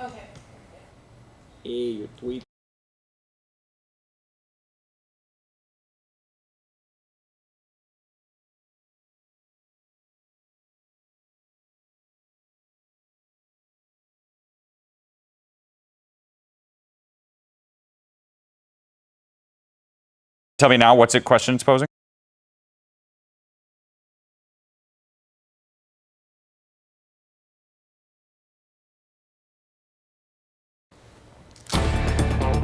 Okay. Hey, your tweet. Tell me now, what's it question it's posing?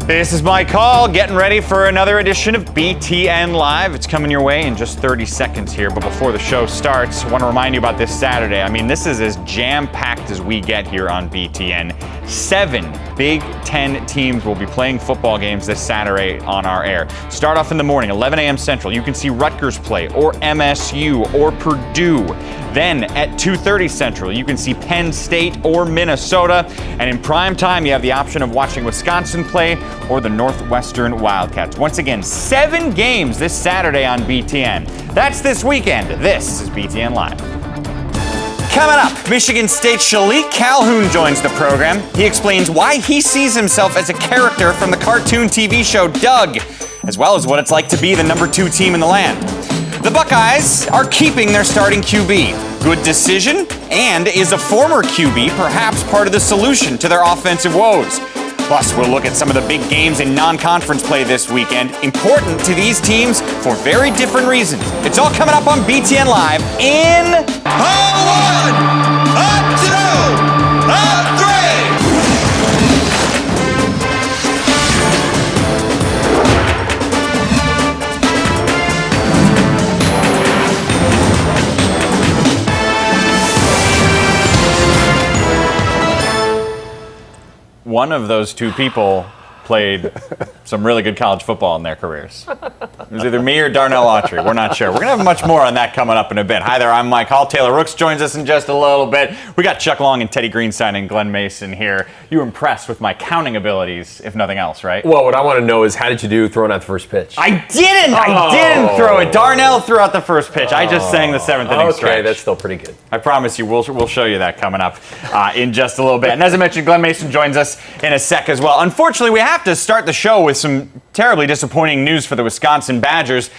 This is my call, getting ready for another edition of BTN Live. It's coming your way in just 30 seconds here, but before the show starts, I want to remind you about this Saturday. I mean, this is as jam-packed as we get here on BTN. 7 Big Ten teams will be playing football games this Saturday on our air. Start off in the morning, 11 a.m. Central. You can see Rutgers play, or MSU, or Purdue. Then at 2:30 Central, you can see Penn State or Minnesota. And in prime time, you have the option of watching Wisconsin play or the Northwestern Wildcats. Once again, 7 games this Saturday on BTN. That's this weekend. This is BTN Live. Coming up, Michigan State Shalik Calhoun joins the program. He explains why he sees himself as a character from the cartoon TV show Doug, as well as what it's like to be the number 2 team in the land. The Buckeyes are keeping their starting QB. Good decision? And is a former QB perhaps part of the solution to their offensive woes? Plus, we'll look at some of the big games in non-conference play this weekend, important to these teams for very different reasons. It's all coming up on BTN Live in... Up 1, up 2, up 3! One of those 2 people played some really good college football in their careers. It was either me or Darnell Autry. We're not sure. We're going to have much more on that coming up in a bit. Hi there, I'm Mike Hall. Taylor Rooks joins us in just a little bit. We got Chuck Long and Teddy Greenstein and Glenn Mason here. You were impressed with my counting abilities, if nothing else, right? Well, what I want to know is, how did you do throwing out the first pitch? I didn't throw it. Darnell threw out the first pitch. I just sang the 7th inning stretch. Okay, that's still pretty good. I promise you, we'll show you that coming up in just a little bit. And as I mentioned, Glenn Mason joins us in a sec as well. Unfortunately, we have to start the show with some terribly disappointing news for the Wisconsin Badgers.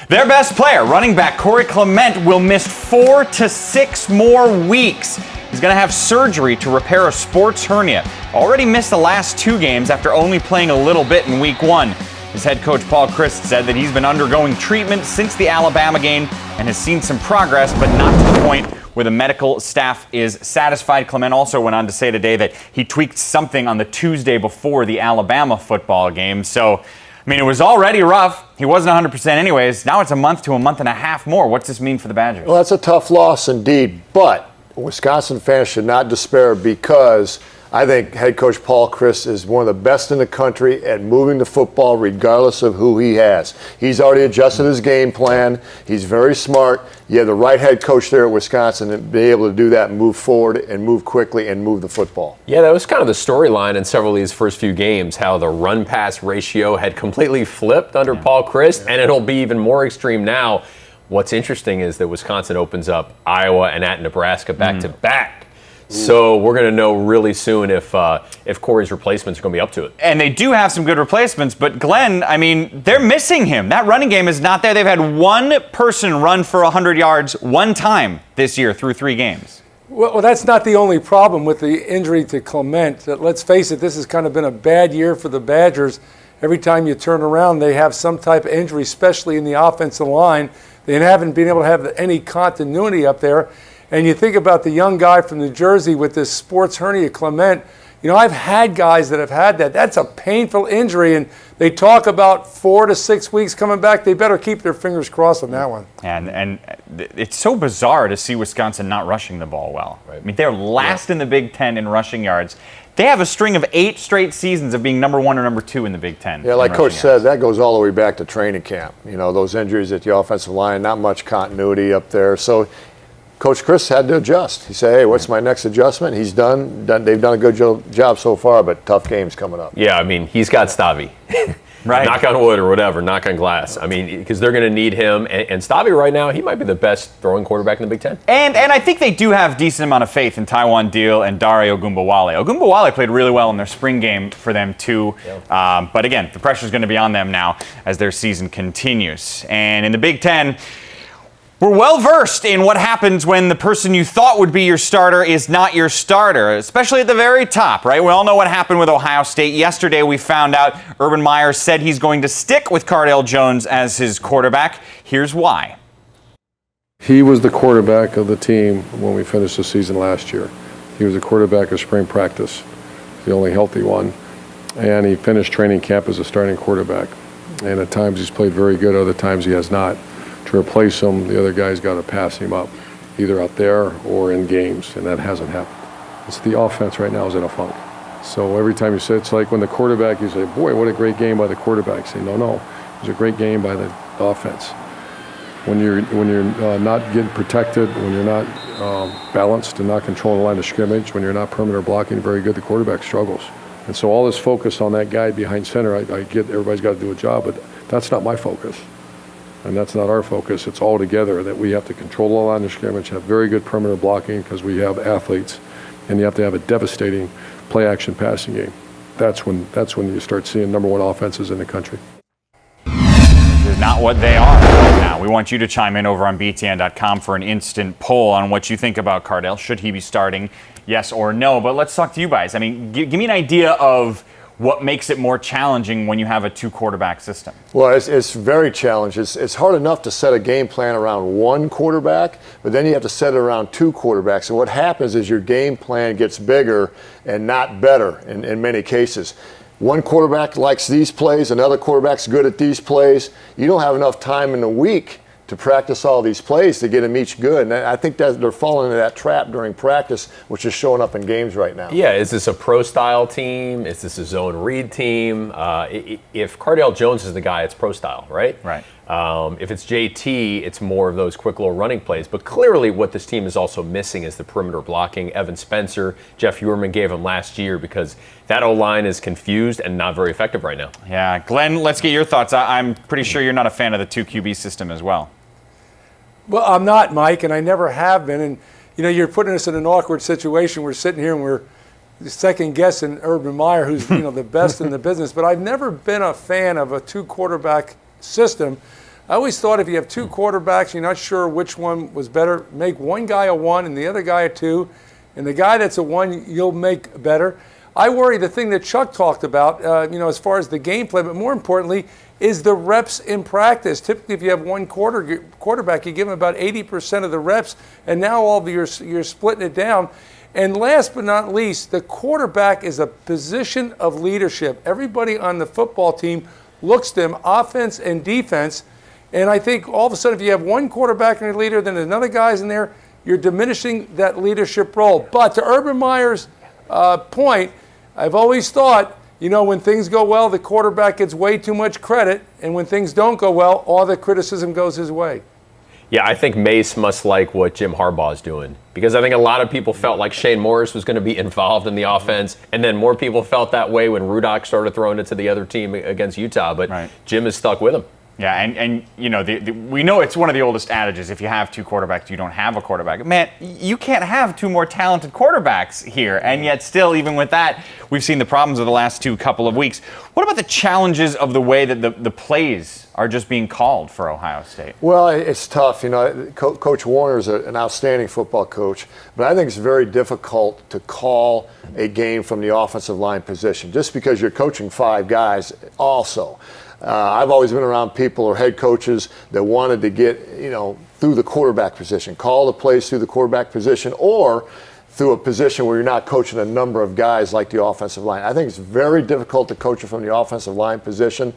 Their best player, running back Corey Clement, will miss 4 to 6 more weeks. He's going to have surgery to repair a sports hernia. Already missed the last 2 games after only playing a little bit in week 1. His head coach Paul Chryst said that he's been undergoing treatment since the Alabama game and has seen some progress, but not to the point where the medical staff is satisfied. Clement also went on to say today that he tweaked something on the Tuesday before the Alabama football game. So, I mean, it was already rough. He wasn't 100% anyways. Now it's a month to a month and a half more. What's this mean for the Badgers? Well, that's a tough loss indeed, but Wisconsin fans should not despair, because I think head coach Paul Chryst is one of the best in the country at moving the football regardless of who he has. He's already adjusted his game plan. He's very smart. You have the right head coach there at Wisconsin and be able to do that and move forward and move quickly and move the football. Yeah, that was kind of the storyline in several of these first few games, how the run-pass ratio had completely flipped under Paul Chryst, and it'll be even more extreme now. What's interesting is that Wisconsin opens up Iowa and at Nebraska back-to-back. So we're going to know really soon if Corey's replacements are going to be up to it. And they do have some good replacements, but Glenn, I mean, they're missing him. That running game is not there. They've had one person run for 100 yards one time this year through 3 games. Well, that's not the only problem with the injury to Clement. Let's face it, this has kind of been a bad year for the Badgers. Every time you turn around, they have some type of injury, especially in the offensive line. They haven't been able to have any continuity up there. And you think about the young guy from New Jersey with this sports hernia, Clement. You know, I've had guys that have had that. That's a painful injury, and they talk about 4 to 6 weeks coming back. They better keep their fingers crossed on that one. And it's so bizarre to see Wisconsin not rushing the ball well. Right. I mean, they're last in the Big Ten in rushing yards. They have a string of 8 straight seasons of being number 1 or number 2 in the Big Ten. Yeah, like Coach said, that goes all the way back to training camp. You know, those injuries at the offensive line, not much continuity up there. So Coach Chryst had to adjust. He said, hey, what's my next adjustment? He's done. They've done a good job so far, but tough games coming up. Yeah, I mean, he's got Stavi. Right. Knock on wood or whatever, knock on glass. I mean, because they're going to need him. And Stabby right now, he might be the best throwing quarterback in the Big Ten. And I think they do have a decent amount of faith in Taiwan Deal and Dario Ogunbowale. Ogunbowale played really well in their spring game for them too. Yeah. But again, the pressure's going to be on them now as their season continues. And in the Big Ten, we're well versed in what happens when the person you thought would be your starter is not your starter, especially at the very top, right? We all know what happened with Ohio State. Yesterday we found out Urban Meyer said he's going to stick with Cardale Jones as his quarterback. Here's why. He was the quarterback of the team when we finished the season last year. He was the quarterback of spring practice, the only healthy one. And he finished training camp as a starting quarterback. And at times he's played very good, other times he has not. To replace him, the other guy's got to pass him up, either out there or in games, and that hasn't happened. It's the offense right now is in a funk. So every time you say, it's like when the quarterback, you say, boy, what a great game by the quarterback. You say, no, it was a great game by the offense. When you're not getting protected, when you're not balanced and not controlling the line of scrimmage, when you're not perimeter blocking very good, the quarterback struggles. And so all this focus on that guy behind center, I get everybody's got to do a job, but that's not my focus. And that's not our focus. It's all together that we have to control the line of scrimmage, have very good perimeter blocking because we have athletes, and you have to have a devastating play-action passing game. That's when you start seeing number one offenses in the country. This is not what they are right now. We want you to chime in over on BTN.com for an instant poll on what you think about Cardale. Should he be starting, yes or no? But let's talk to you guys. I mean, give me an idea of what makes it more challenging when you have a two-quarterback system? Well, it's very challenging. It's hard enough to set a game plan around one quarterback, but then you have to set it around two quarterbacks. And what happens is your game plan gets bigger and not better in many cases. One quarterback likes these plays, another quarterback's good at these plays. You don't have enough time in the week to practice all these plays to get them each good. And I think that they're falling into that trap during practice, which is showing up in games right now. Yeah, is this a pro-style team? Is this a zone read team? If Cardale Jones is the guy, it's pro-style, right? Right. If it's JT, it's more of those quick little running plays. But clearly what this team is also missing is the perimeter blocking. Evan Spencer, Jeff Uerman gave him last year because that O-line is confused and not very effective right now. Yeah, Glenn, let's get your thoughts. I'm pretty sure you're not a fan of the 2 QB system as well. Well, I'm not, Mike, and I never have been. And, you're putting us in an awkward situation. We're sitting here and we're second-guessing Urban Meyer, who's, the best in the business. But I've never been a fan of a 2-quarterback system. I always thought if you have 2 quarterbacks, you're not sure which one was better, make one guy a 1 and the other guy a 2. And the guy that's a 1, you'll make better. I worry the thing that Chuck talked about, as far as the game plan, but more importantly, is the reps in practice. Typically, if you have one quarterback, you give him about 80% of the reps, and now you're splitting it down. And last but not least, the quarterback is a position of leadership. Everybody on the football team looks to him, offense and defense. And I think all of a sudden, if you have one quarterback and a leader, then another guy's in there, you're diminishing that leadership role. But to Urban Meyer's point, I've always thought, when things go well, the quarterback gets way too much credit, and when things don't go well, all the criticism goes his way. Yeah, I think Mace must like what Jim Harbaugh is doing, because I think a lot of people felt like Shane Morris was going to be involved in the offense, and then more people felt that way when Rudock started throwing it to the other team against Utah, but right. Jim is stuck with him. Yeah, and we know it's one of the oldest adages. If you have 2 quarterbacks, you don't have a quarterback. Man, you can't have 2 more talented quarterbacks here. And yet still, even with that, we've seen the problems of the last couple of weeks. What about the challenges of the way that the plays are just being called for Ohio State? Well, it's tough. Coach Warner is an outstanding football coach, but I think it's very difficult to call a game from the offensive line position just because you're coaching 5 guys also. I've always been around people or head coaches that wanted to get, through the quarterback position, call the plays through the quarterback position or through a position where you're not coaching a number of guys like the offensive line. I think it's very difficult to coach it from the offensive line position.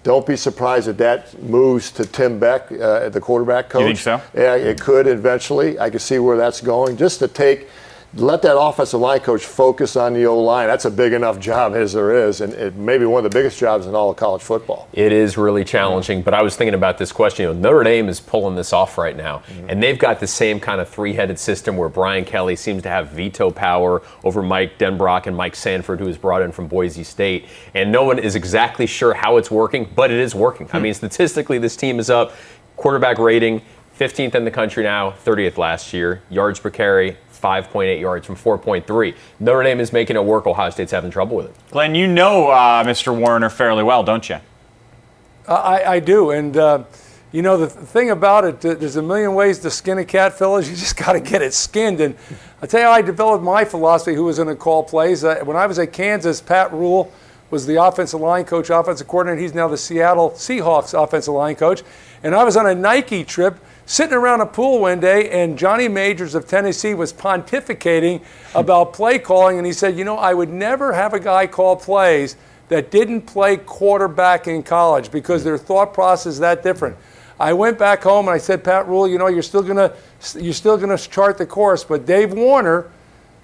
Don't be surprised if that moves to Tim Beck, the quarterback coach. You think so? Yeah, it could eventually. I can see where that's going. Just to take let that offensive line coach focus on the O-line. That's a big enough job as there is, and it may be one of the biggest jobs in all of college football. It is really challenging, but I was thinking about this question. Notre Dame is pulling this off right now, and they've got the same kind of three-headed system where Brian Kelly seems to have veto power over Mike Denbrock and Mike Sanford, who was brought in from Boise State, and no one is exactly sure how it's working, but it is working. I mean, statistically, this team is up. Quarterback rating, 15th in the country now, 30th last year. Yards per carry, 5.8 yards from 4.3. Notre Dame is making it work. Ohio State's having trouble with it. Glenn, you know Mr. Warner fairly well, don't you? I do, and you know the thing about it, there's a million ways to skin a cat, fellas. You just got to get it skinned. And I tell you how I developed my philosophy. Who was going to call plays? When I was at Kansas, Pat Rule was the offensive line coach, offensive coordinator. He's now the Seattle Seahawks offensive line coach. And I was on a Nike trip, sitting around a pool one day, and Johnny Majors of Tennessee was pontificating about play calling, and he said, you know, I would never have a guy call plays that didn't play quarterback in college because their thought process is that different. I went back home and I said, Pat Rule, you know, you're still gonna chart the course, but Dave Warner,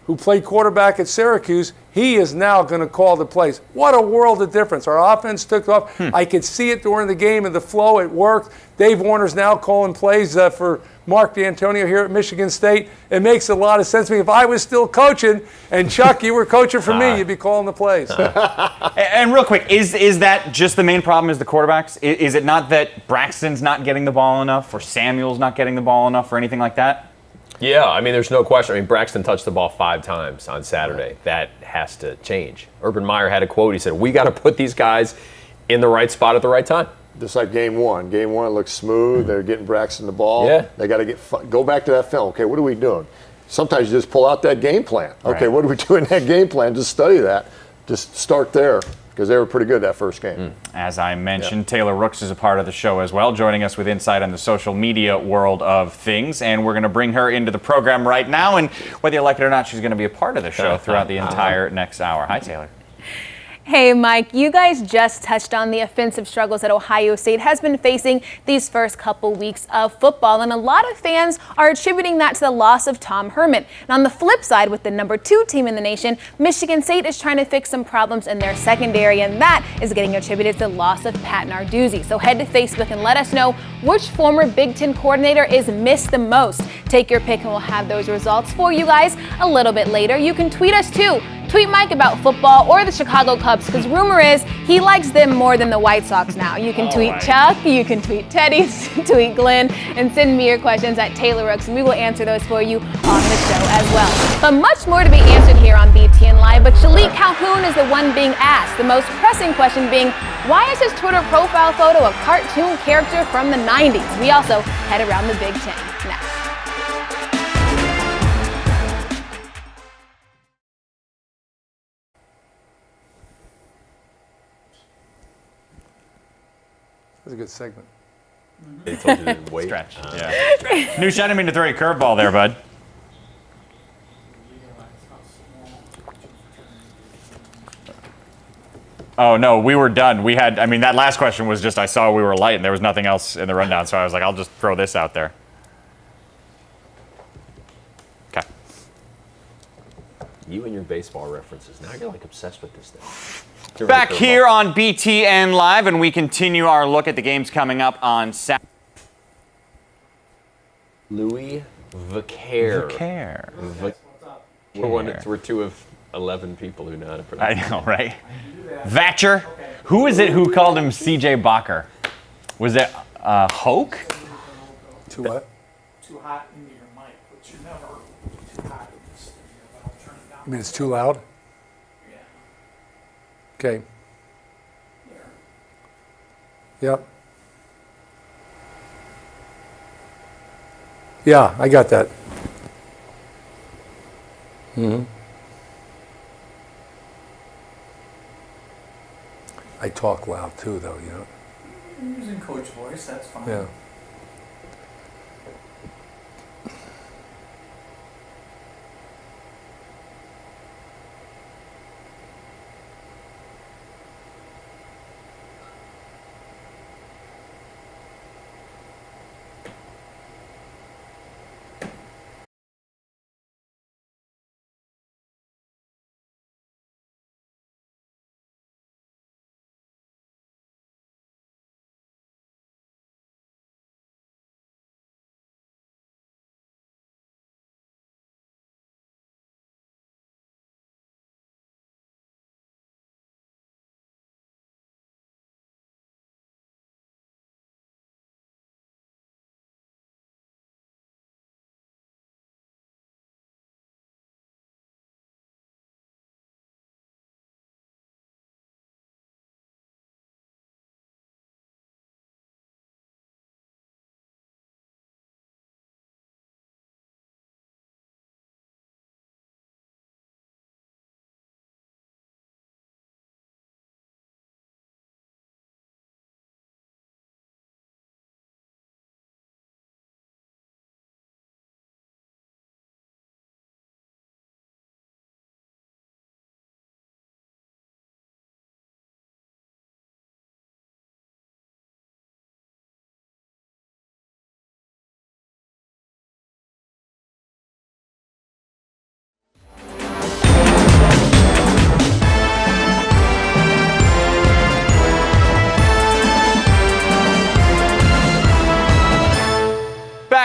who played quarterback at Syracuse, he is now going to call the plays. What a world of difference. Our offense took off. I could see it during the game and the flow. It worked. Dave Warner's now calling plays for Mark D'Antonio here at Michigan State. It makes a lot of sense to me. If I was still coaching and Chuck, you were coaching for me, you'd be calling the plays. And real quick, is that just the main problem is the quarterbacks? Is it not that Braxton's not getting the ball enough or Samuel's not getting the ball enough or anything like that? Yeah, I mean, there's no question. I mean, Braxton touched the ball 5 times on Saturday. That has to change. Urban Meyer had a quote. He said, we got to put these guys in the right spot at the right time. Just like game one. Game one looks smooth. They're getting Braxton the ball. Yeah. They got to go back to that film. Okay, what are we doing? Sometimes you just pull out that game plan. Okay, Right. what are we doing in that game plan? Just study that. Just start there because they were pretty good that first game. As I mentioned, Taylor Rooks is a part of the show as well, joining us with insight on the social media world of things. And we're going to bring her into the program right now. And whether you like it or not, she's going to be a part of the show throughout the entire next hour. Hi, Taylor. Hey, Mike, you guys just touched on the offensive struggles that Ohio State has been facing these first couple weeks of football, and a lot of fans are attributing that to the loss of Tom Herman. And on the flip side, with the #2 team in the nation, Michigan State is trying to fix some problems in their secondary, and that is getting attributed to the loss of Pat Narduzzi. So head to Facebook and let us know which former Big Ten coordinator is missed the most. Take your pick and we'll have those results for you guys a little bit later. You can tweet us too. Tweet Mike about football or the Chicago Cubs, because rumor is he likes them more than the White Sox now. You can tweet Chuck, you can tweet Teddy, tweet Glenn, and send me your questions at Taylor Rooks, and we will answer those for you on the show as well. But much more to be answered here on BTN Live, but Shalik Calhoun is the one being asked. The most pressing question being, why is his Twitter profile photo a cartoon character from the 90s? We also head around the Big Ten next. That's a good segment. They told you to wait. Stretch. Yeah. Noosh, I didn't mean to throw you a curveball there, bud. Oh, no, we were done. We had, I mean, that last question was just, I saw we were light and there was nothing else in the rundown, so I was like, I'll just throw this out there. Okay. You and your baseball references. Now you're like obsessed with this thing. Back here on BTN Live, and we continue our look at the games coming up on Saturday. Louis Vaquer. We're 2 of 11 people who know how to pronounce I know, right? Vacher. Who is it who called him CJ Bacher? Was it Hoke? To what? Too hot into your mic, but you're never too hot in this studio, but I'll turn it down. I mean, it's too loud? Yeah. Okay. There. Yep. Yeah, I got that. I talk loud too, though, you know. You're using coach voice, that's fine. Yeah.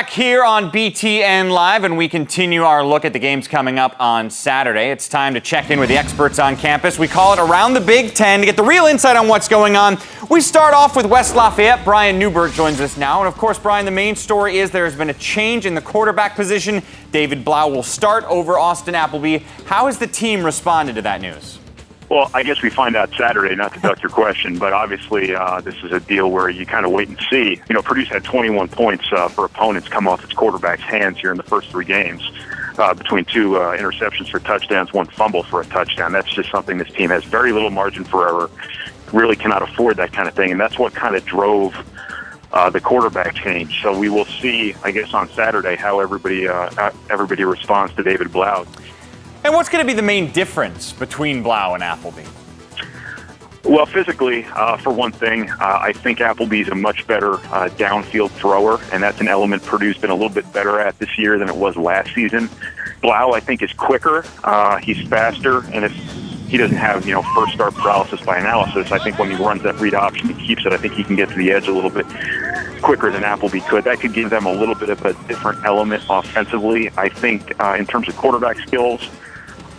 back here on BTN Live, and we continue our look at the games coming up on Saturday. It's time to check in with the experts on campus. We call it Around the Big Ten to get the real insight on what's going on. We start off with West Lafayette. Brian Newbert joins us now. And of course, Brian, the main story is there has been a change in the quarterback position. David Blau will start over Austin Appleby. How has the team responded to that news? Well, I guess we find out Saturday, not to duck your question, but obviously this is a deal where you kind of wait and see. You know, Purdue's had 21 points for opponents come off its quarterback's hands here in the first 3 games, between 2 interceptions for touchdowns, 1 fumble for a touchdown. That's just something this team has very little margin for error, really cannot afford that kind of thing, and that's what kind of drove the quarterback change. So we will see, I guess, on Saturday how everybody responds to David Blau. And what's going to be the main difference between Blau and Appleby? Well, physically, for one thing, I think Appleby's a much better downfield thrower, and that's an element Purdue's been a little bit better at this year than it was last season. Blau, I think, is quicker, he's faster, and if he doesn't have, first start paralysis by analysis, I think when he runs that read option, he keeps it. I think he can get to the edge a little bit quicker than Appleby could. That could give them a little bit of a different element offensively. I think in terms of quarterback skills,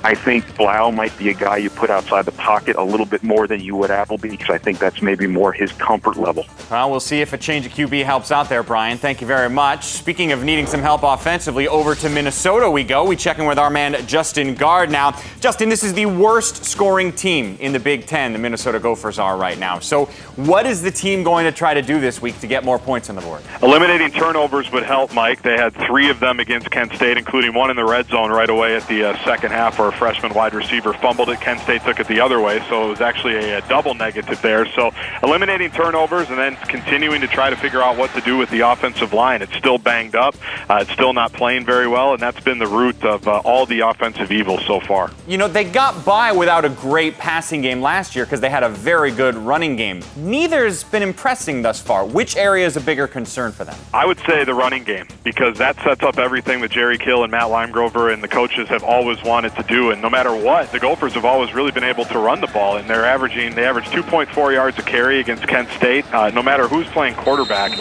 I think Blau might be a guy you put outside the pocket a little bit more than you would Appleby, because I think that's maybe more his comfort level. Well, we'll see if a change of QB helps out there, Brian. Thank you very much. Speaking of needing some help offensively, over to Minnesota we go. We check in with our man Justin Gard now. Justin, this is the worst scoring team in the Big Ten, the Minnesota Gophers are right now. So what is the team going to try to do this week to get more points on the board? Eliminating turnovers would help, Mike. They had 3 of them against Kent State, including 1 in the red zone right away at the second half, where a freshman wide receiver fumbled it. Kent State took it the other way, so it was actually a double negative there. So eliminating turnovers and then continuing to try to figure out what to do with the offensive line. It's still banged up. It's still not playing very well, and that's been the root of all the offensive evils so far. They got by without a great passing game last year because they had a very good running game. Neither's been impressing thus far. Which area is a bigger concern for them? I would say the running game, because that sets up everything that Jerry Kill and Matt Limegrover and the coaches have always wanted to do. And no matter what, the Gophers have always really been able to run the ball, and they average 2.4 yards a carry against Kent State. No matter who's playing quarterback,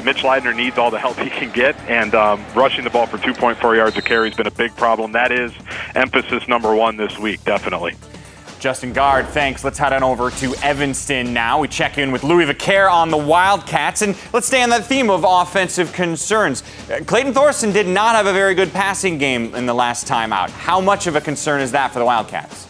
Mitch Leidner needs all the help he can get, and rushing the ball for 2.4 yards a carry has been a big problem. That is emphasis number 1 this week, definitely. Justin Gard, thanks. Let's head on over to Evanston now. We check in with Louis Vaquer on the Wildcats, and let's stay on that theme of offensive concerns. Clayton Thorson did not have a very good passing game in the last time out. How much of a concern is that for the Wildcats?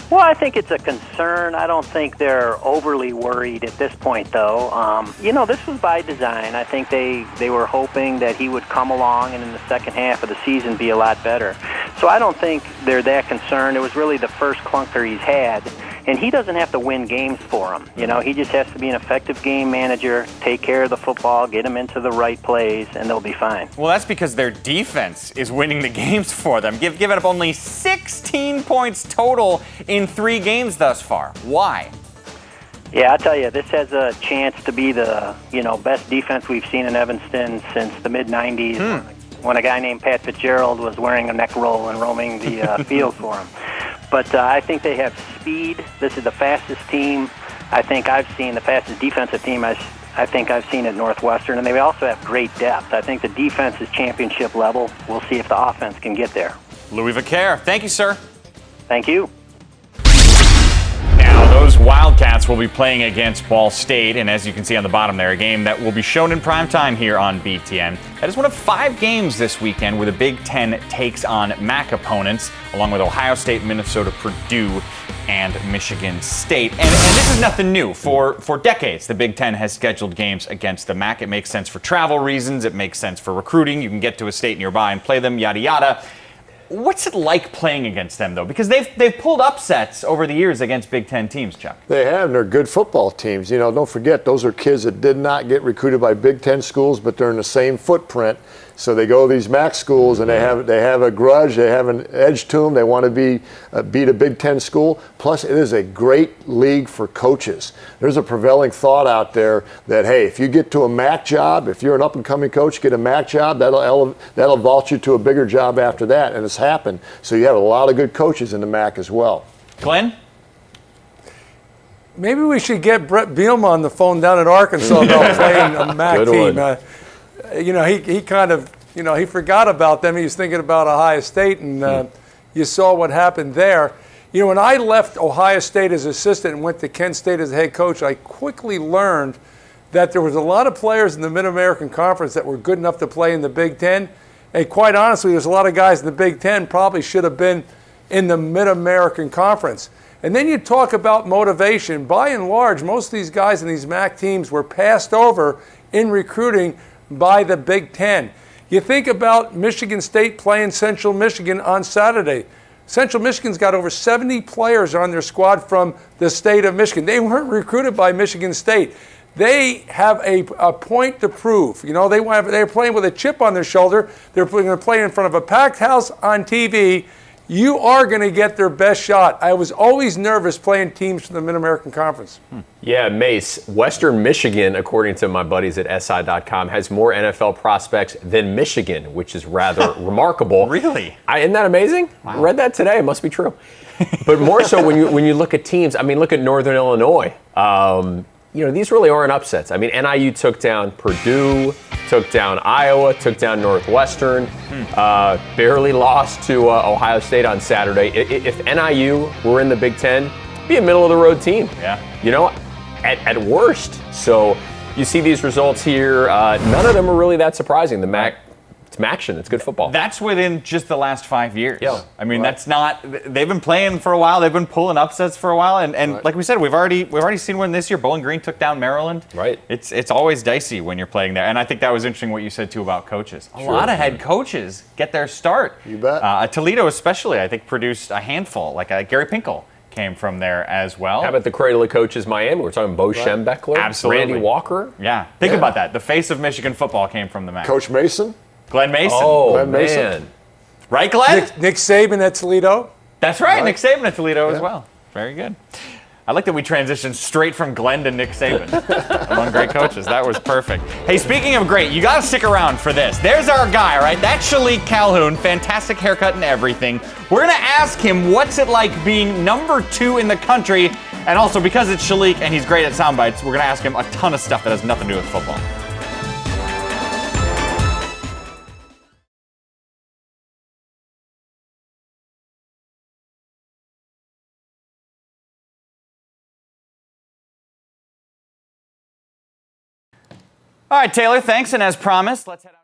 Well, I think it's a concern. I don't think they're overly worried at this point, though. This was by design. I think they were hoping that he would come along and in the second half of the season be a lot better. So I don't think they're that concerned. It was really the first clunker he's had, and he doesn't have to win games for him. He just has to be an effective game manager, take care of the football, get him into the right plays, and they'll be fine. Well, that's because their defense is winning the games for them. Giving up only 16 points total in 3 games thus far. Why? Yeah, I'll tell you, this has a chance to be the best defense we've seen in Evanston since the mid-'90s when a guy named Pat Fitzgerald was wearing a neck roll and roaming the field for him. But I think they have speed. This is the fastest team I think I've seen, the fastest defensive team I think I've seen at Northwestern, and they also have great depth. I think the defense is championship level. We'll see if the offense can get there. Louis Vaquer, thank you, sir. Thank you. Now, those Wildcats will be playing against Ball State, and as you can see on the bottom there, a game that will be shown in prime time here on BTN. That is one of 5 games this weekend where the Big Ten takes on MAC opponents, along with Ohio State, Minnesota, Purdue, and Michigan State. And this is nothing new. For decades, the Big Ten has scheduled games against the MAC. It makes sense for travel reasons. It makes sense for recruiting. You can get to a state nearby and play them, yada, yada. What's it like playing against them, though? Because they've pulled upsets over the years against Big Ten teams, Chuck. They have, and they're good football teams. Don't forget, those are kids that did not get recruited by Big Ten schools, but they're in the same footprint. So they go to these MAC schools, and they have a grudge, they have an edge to them. They want to beat a Big Ten school. Plus, it is a great league for coaches. There's a prevailing thought out there that, hey, if you get to a MAC job, if you're an up-and-coming coach, get a MAC job, that'll vault you to a bigger job after that, and it's happened. So you have a lot of good coaches in the MAC as well. Glenn? Maybe we should get Brett Bielema on the phone down in Arkansas about playing a MAC team. he kind of, he forgot about them. He was thinking about Ohio State, and you saw what happened there. When I left Ohio State as assistant and went to Kent State as a head coach, I quickly learned that there was a lot of players in the Mid-American Conference that were good enough to play in the Big Ten. And quite honestly, there's a lot of guys in the Big Ten probably should have been in the Mid-American Conference. And then you talk about motivation. By and large, most of these guys in these MAC teams were passed over in recruiting by the Big Ten. You think about Michigan State playing Central Michigan on Saturday. Central Michigan's got over 70 players on their squad from the state of Michigan. They weren't recruited by Michigan State. They have a point to prove. They're playing with a chip on their shoulder. They're going to play in front of a packed house on TV. You are going to get their best shot. I was always nervous playing teams from the Mid-American Conference. Yeah, Mace, Western Michigan, according to my buddies at SI.com, has more NFL prospects than Michigan, which is rather remarkable. Really? Isn't that amazing? Wow. I read that today. It must be true. But more so when you look at teams, look at Northern Illinois. These really aren't upsets. NIU took down Purdue, took down Iowa, took down Northwestern, barely lost to Ohio State on Saturday. If NIU were in the Big Ten, it'd be a middle-of-the-road team. Yeah. At worst. So you see these results here. None of them are really that surprising. The MAC, it's action. It's good football. That's within just the last 5 years. Yeah. That's not. They've been playing for a while. They've been pulling upsets for a while, and like we said, we've already seen one this year. Bowling Green took down Maryland. Right. It's always dicey when you're playing there, and I think that was interesting what you said too about coaches. A lot of head coaches get their start. You bet. Toledo especially, I think, produced a handful. Like Gary Pinkel came from there as well. How about the cradle of coaches Miami? We're talking Bo Schembechler, Absolutely. Randy Walker. Yeah. Think about that. The face of Michigan football came from the MAC. Coach Mason. Glenn Mason. Oh, Glenn Mason. man. Right, Glenn? Nick Saban at Toledo. That's right. Nick Saban at Toledo as well. Very good. I like that we transitioned straight from Glenn to Nick Saban among great coaches. That was perfect. Hey, speaking of great, you got to stick around for this. There's our guy, right? That's Shalik Calhoun. Fantastic haircut and everything. We're going to ask him what's it like being number 2 in the country. And also, because it's Shalik and he's great at sound bites, we're going to ask him a ton of stuff that has nothing to do with football. All right, Taylor, thanks. And as promised, let's head out.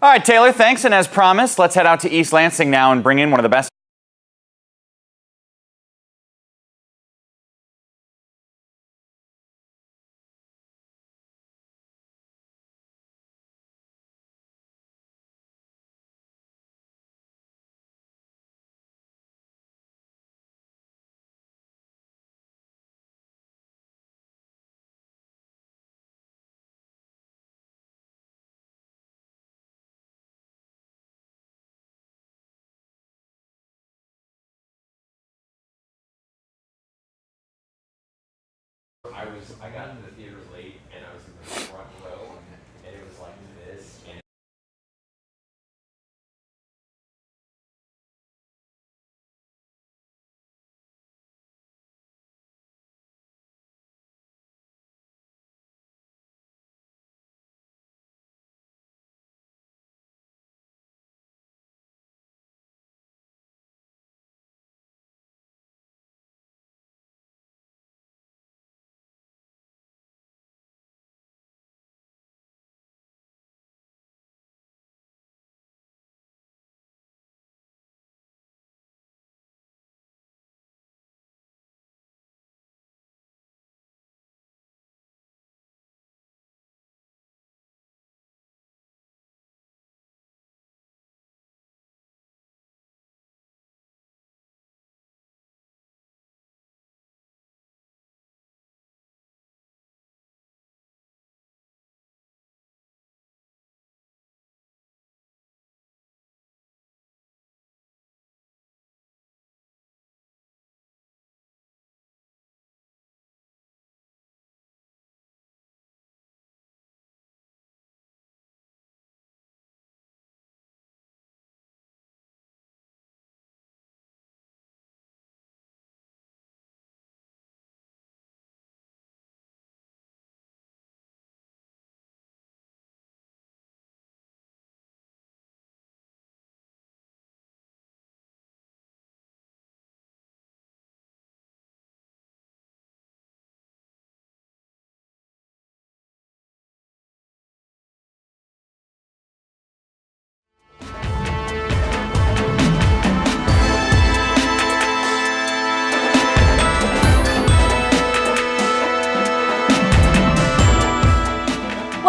All right, Taylor, thanks. And as promised, let's head out to East Lansing now and bring in one of the best I got into the theater late, and I was in the front row, and it was like this, and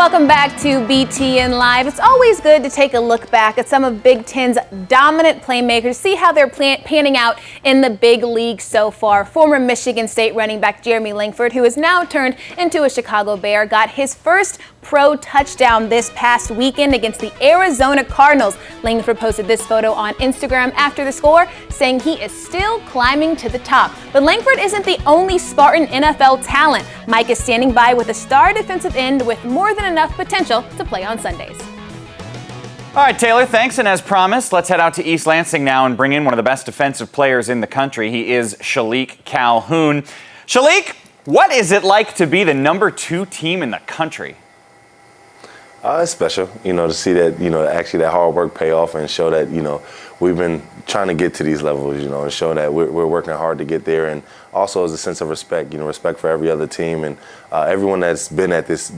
Welcome back to BTN Live. It's always good to take a look back at some of Big Ten's dominant playmakers, see how they're panning out in the big league so far. Former Michigan State running back Jeremy Langford, who has now turned into a Chicago Bear, got his first pro touchdown this past weekend against the Arizona Cardinals. Langford posted this photo on Instagram after the score, saying he is still climbing to the top. But Langford isn't the only Spartan NFL talent. Mike is standing by with a star defensive end with more than enough potential to play on Sundays. All right, Taylor, thanks. And as promised, let's head out to East Lansing now and bring in one of the best defensive players in the country. He is Shalik Calhoun. Shalik, what is it like to be the number 2 team in the country? It's special, to see that, actually that hard work pay off and show that, we've been trying to get to these levels, and show that we're working hard to get there. And also as a sense of respect, respect for every other team and everyone that's been at this,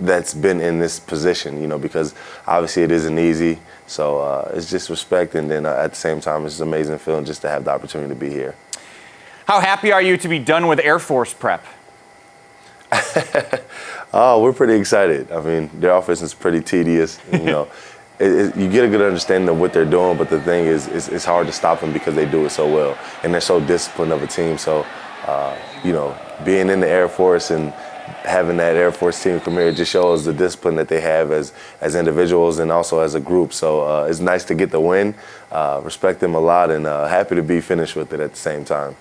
that's been in this position, because obviously it isn't easy. So it's just respect. And then at the same time, it's an amazing feeling just to have the opportunity to be here. How happy are you to be done with Air Force prep? Oh, we're pretty excited. I mean, their offense is pretty tedious. You get a good understanding of what they're doing, but the thing is, it's hard to stop them because they do it so well, and they're so disciplined of a team. So, being in the Air Force and having that Air Force team come here just shows the discipline that they have as individuals and also as a group. So it's nice to get the win. Respect them a lot, and happy to be finished with it at the same time.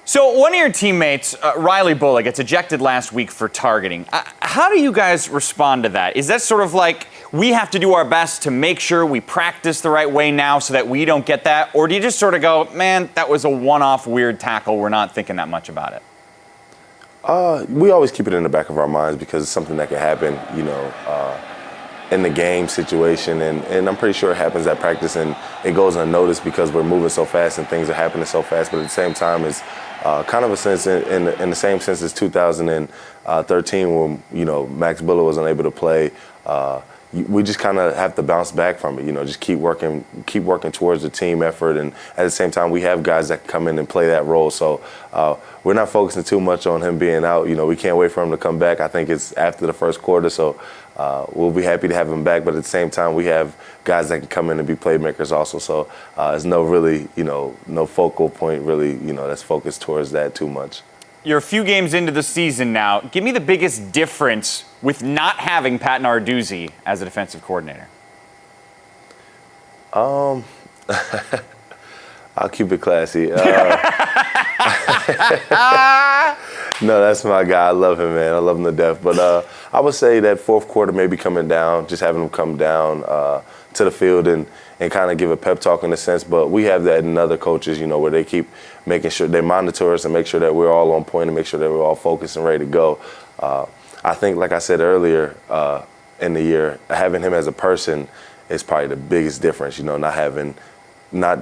So one of your teammates, Riley Bulla, gets ejected last week for targeting. How do you guys respond to that? Is that sort of like we have to do our best to make sure we practice the right way now so that we don't get that? Or do you just sort of go, man, that was a one-off weird tackle. We're not thinking that much about it? We always keep it in the back of our minds because it's something that can happen, in the game situation. And I'm pretty sure it happens at practice and it goes unnoticed because we're moving so fast and things are happening so fast. But at the same time, it's kind of a sense in the same sense as 2013 when, Max Bulla was unable to play. We just kind of have to bounce back from it, just keep working towards the team effort. And at the same time, we have guys that can come in and play that role. So we're not focusing too much on him being out. We can't wait for him to come back. I think it's after the first quarter. So we'll be happy to have him back. But at the same time, we have guys that can come in and be playmakers also. So there's no really, no focal point really, that's focused towards that too much. You're a few games into the season now. Give me the biggest difference with not having Pat Narduzzi as a defensive coordinator. I'll keep it classy. No, that's my guy. I love him, man. I love him to death. But I would say that fourth quarter maybe coming down, just having him come down to the field and kind of give a pep talk in a sense. But we have that in other coaches, where they keep making sure they monitor us and make sure that we're all on point and make sure that we're all focused and ready to go. I think, like I said earlier in the year, having him as a person is probably the biggest difference, not having, not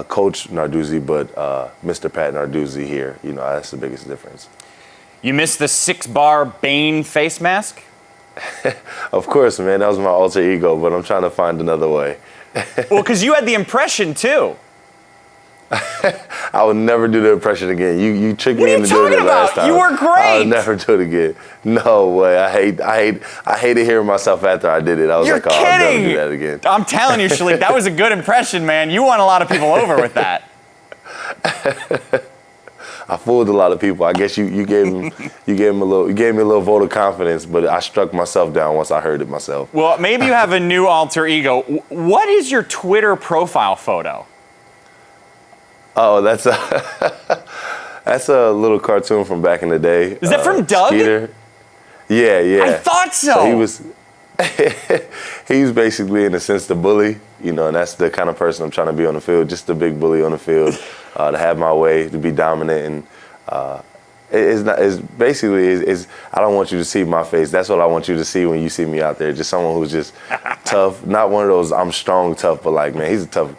Coach Narduzzi, but Mr. Pat Narduzzi here. That's the biggest difference. You missed the 6-bar Bane face mask? Of course, man. That was my alter ego, but I'm trying to find another way. Well, because you had the impression, too. I would never do the impression again. You tricked me into doing it last time. You were great. I would never do it again. No way. I hated hearing myself after I did it. I was You're like, oh, kidding. I'll never do that again. I'm telling you, Shalik, that was a good impression, man. You won a lot of people over with that. I fooled a lot of people. I guess you gave me a little vote of confidence, but I struck myself down once I heard it myself. Well, maybe you have a new alter ego. What is your Twitter profile photo? Oh, that's a little cartoon from back in the day. Is that from Doug? Skeeter. Yeah. I thought so. He was basically, in a sense, the bully, and that's the kind of person I'm trying to be on the field, just the big bully on the field, to have my way, to be dominant. And it's basically, I don't want you to see my face. That's what I want you to see when you see me out there. Just someone who's just tough, not one of those I'm strong tough, but like, man, he's a tough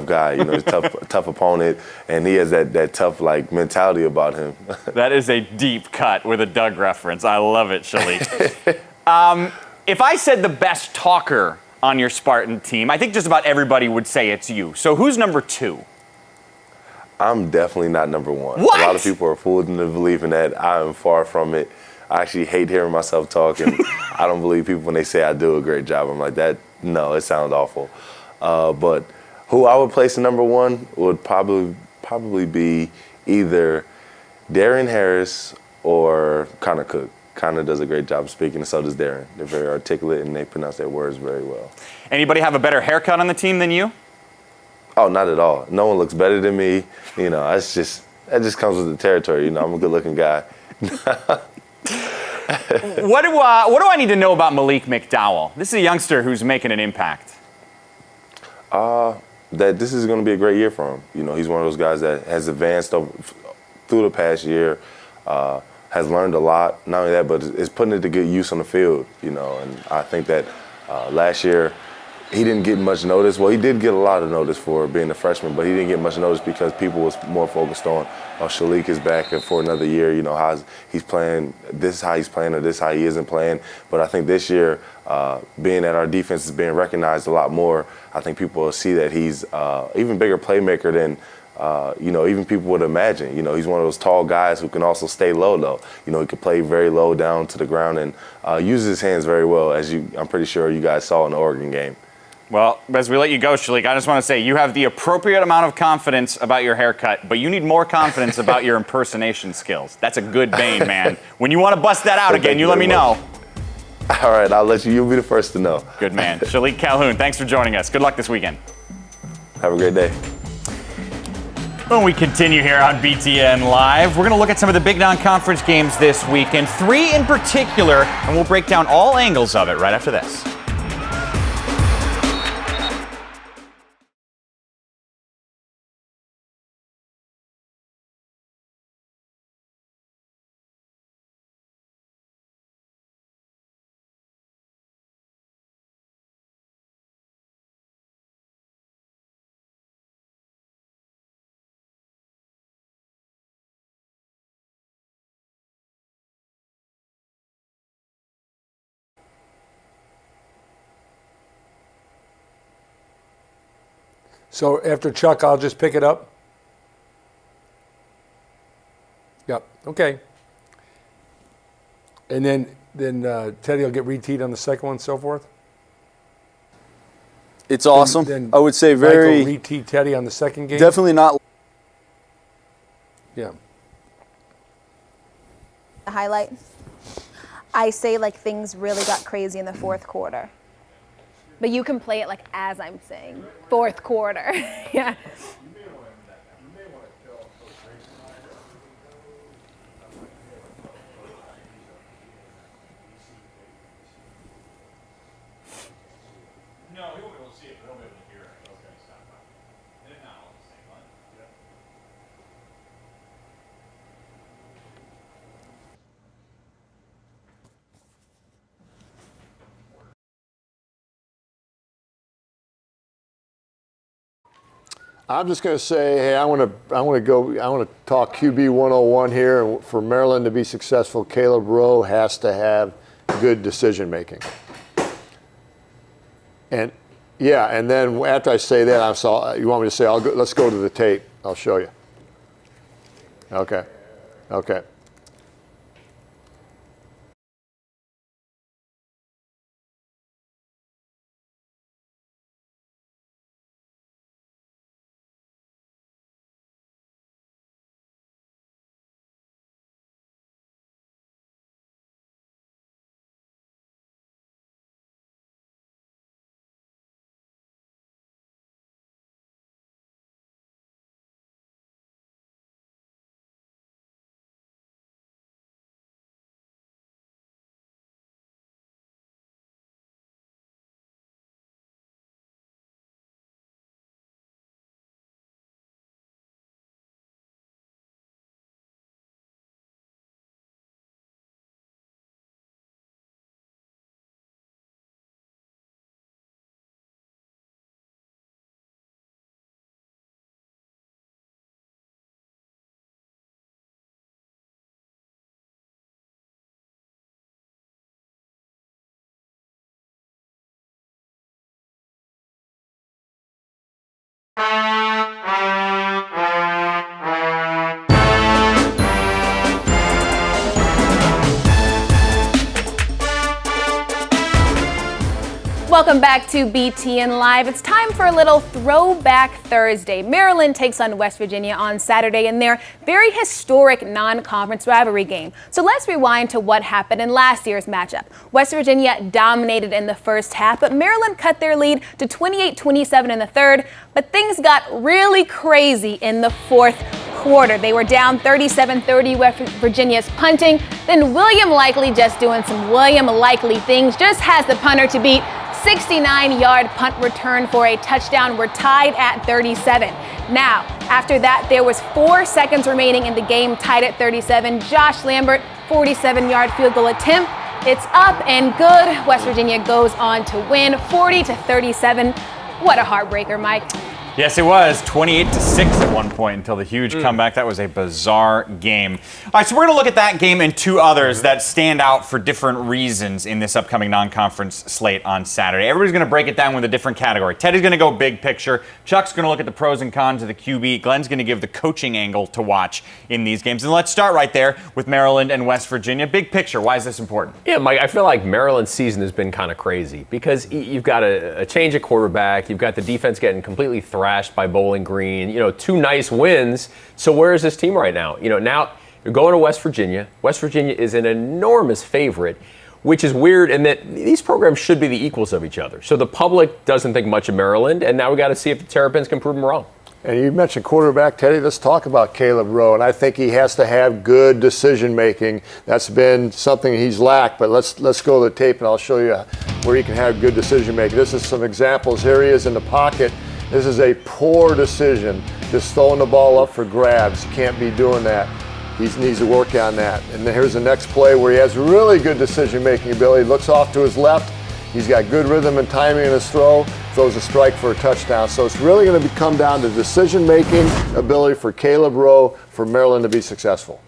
guy. He's a tough opponent, and he has that tough mentality about him. That is a deep cut with a Doug reference. I love it, Shalik. If I said the best talker on your Spartan team, I think just about everybody would say it's you. So who's number 2? I'm definitely not number 1. What? A lot of people are fooled into believing that. I am far from it. I actually hate hearing myself talk, and I don't believe people when they say I do a great job. I'm like, that, no, it sounds awful. But who I would place in number one would probably be either Darian Harris or Connor Cook. Connor does a great job speaking, and so does Darren. They're very articulate, and they pronounce their words very well. Anybody have a better haircut on the team than you? Oh, not at all. No one looks better than me. You know, that just comes with the territory. You know, I'm a good-looking guy. What do I need to know about Malik McDowell? This is a youngster who's making an impact. That this is going to be a great year for him. You know, he's one of those guys that has advanced through the past year, has learned a lot. Not only that, but is putting it to good use on the field. You know, and I think that last year he didn't get much notice. Well, he did get a lot of notice for being a freshman, but he didn't get much notice because people was more focused on, Shalik is back for another year. You know, how he's playing. This is how he's playing, or this is how he isn't playing. But I think this year, being that our defense is being recognized a lot more, I think people will see that he's even bigger playmaker than even people would imagine. You know, he's one of those tall guys who can also stay low, though. You know, he can play very low down to the ground and uses his hands very well, as I'm pretty sure you guys saw in the Oregon game. Well, as we let you go, Shalik, I just want to say you have the appropriate amount of confidence about your haircut, but you need more confidence about your impersonation skills. That's a good vein, man. When you want to bust that out again, you let me know. All right, I'll let you. You'll be the first to know. Good man. Shalik Calhoun, thanks for joining us. Good luck this weekend. Have a great day. When we continue here on BTN Live, we're going to look at some of the big non-conference games this weekend, 3 in particular, and we'll break down all angles of it right after this. So after Chuck, I'll just pick it up? Yep, okay. And then Teddy will get re-teed on the second one and so forth? It's awesome. Then I would say Michael very... re-tee Teddy on the second game? Definitely not... Yeah. Highlight. I say like things really got crazy in the fourth quarter. But you can play it like as I'm saying. Fourth quarter. Yeah. No, he won't be able to see it, but he'll be able to hear it. Okay, stop. They're not all the same, right? Yeah. I'm just going to say, hey, I want to talk QB 101 here. And for Maryland to be successful, Caleb Rowe has to have good decision making. And yeah, and then after I say that, you want me to say, let's go to the tape. I'll show you. Okay. Okay. Welcome back to BTN Live. It's time for a little Throwback Thursday. Maryland takes on West Virginia on Saturday in their very historic non-conference rivalry game. So let's rewind to what happened in last year's matchup. West Virginia dominated in the first half, but Maryland cut their lead to 28-27 in the third. But things got really crazy in the fourth quarter. They were down 37-30 West Virginia's punting. Then William Likely, just doing some William Likely things, just has the punter to beat. 69-yard punt return for a touchdown. We're tied at 37. Now, after that, there was 4 seconds remaining in the game, tied at 37. Josh Lambert, 47-yard field goal attempt. It's up and good. West Virginia goes on to win 40-37. What a heartbreaker, Mike. Yes, it was 28-6 at one point until the huge comeback. That was a bizarre game. All right, so we're going to look at that game and 2 others that stand out for different reasons in this upcoming non-conference slate on Saturday. Everybody's going to break it down with a different category. Teddy's going to go big picture. Chuck's going to look at the pros and cons of the QB. Glenn's going to give the coaching angle to watch in these games. And let's start right there with Maryland and West Virginia. Big picture, why is this important? Yeah, Mike, I feel like Maryland's season has been kind of crazy because you've got a change at quarterback. You've got the defense getting completely thrashed by Bowling Green. 2 nice wins. So where is this team right now? Now you're going to West Virginia. West Virginia is an enormous favorite, which is weird in that these programs should be the equals of each other. So the public doesn't think much of Maryland, and now we got to see if the Terrapins can prove them wrong. And you mentioned quarterback, Teddy. Let's talk about Caleb Rowe. And I think he has to have good decision making. That's been something he's lacked. But let's go to the tape, and I'll show you where he can have good decision making. This is some examples. Here he is in the pocket. This is a poor decision, just throwing the ball up for grabs. Can't be doing that. He needs to work on that. And then here's the next play where he has really good decision-making ability. Looks off to his left. He's got good rhythm and timing in his throw. Throws a strike for a touchdown. So it's really going to come down to decision-making ability for Caleb Rowe for Maryland to be successful.